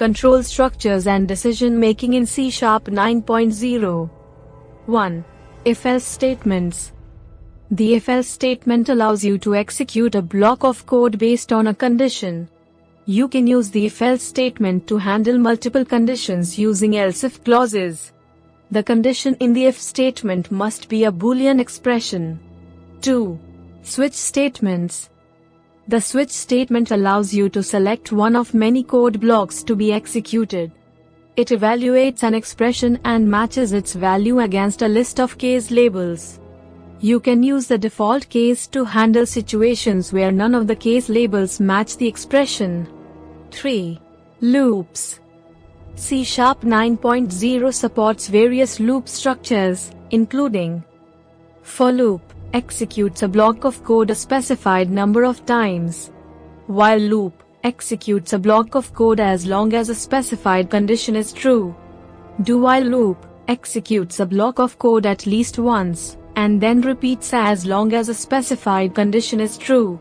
Control structures and decision-making in C# 9.0. 1. If-else statements. The if-else statement allows you to execute a block of code based on a condition. You can use the if-else statement to handle multiple conditions using else-if clauses. The condition in the if statement must be a Boolean expression. 2. Switch statements. The switch statement allows you to select one of many code blocks to be executed. It evaluates an expression and matches its value against a list of case labels. You can use the default case to handle situations where none of the case labels match the expression. 3. Loops. C# 9.0 supports various loop structures, including for loop. Executes a block of code a specified number of times. While loop executes a block of code as long as a specified condition is true. Do while loop executes a block of code at least once, and then repeats as long as a specified condition is true.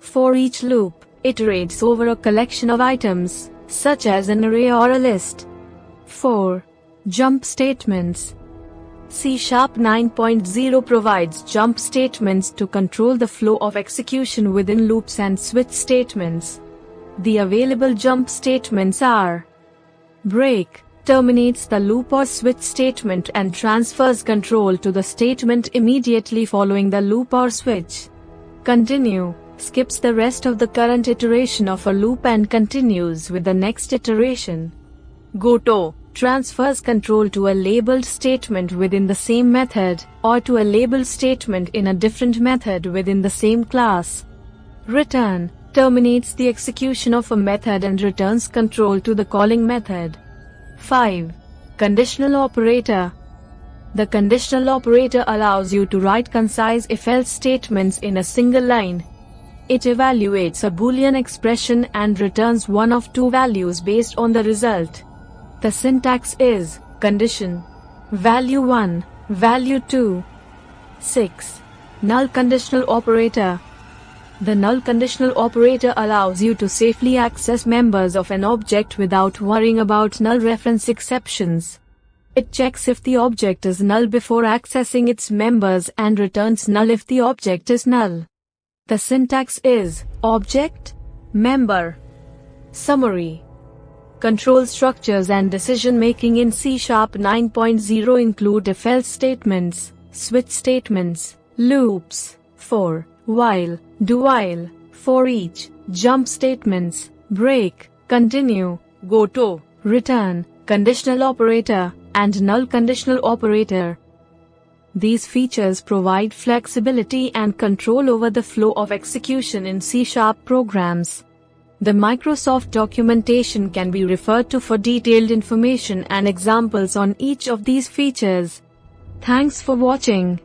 For each loop, iterates over a collection of items, such as an array or a list. 4. Jump statements. C# 9.0 provides jump statements to control the flow of execution within loops and switch statements. The available jump statements are: break, terminates the loop or switch statement and transfers control to the statement immediately following the loop or switch. Continue, skips the rest of the current iteration of a loop and continues with the next iteration. Goto, transfers control to a labeled statement within the same method, or to a labeled statement in a different method within the same class. Return, terminates the execution of a method and returns control to the calling method. 5. Conditional operator. The conditional operator allows you to write concise if-else statements in a single line. It evaluates a Boolean expression and returns one of two values based on the result. The syntax is condition, value 1, value 2. 6. Null conditional operator. The null conditional operator allows you to safely access members of an object without worrying about null reference exceptions. It checks if the object is null before accessing its members and returns null if the object is null. The syntax is object, member. Summary. Control structures and decision-making in C# 9.0 include if-else statements, switch statements, loops, for, while, do while, for each, jump statements, break, continue, goto, return, conditional operator, and null conditional operator. These features provide flexibility and control over the flow of execution in C# programs. The Microsoft documentation can be referred to for detailed information and examples on each of these features. Thanks for watching.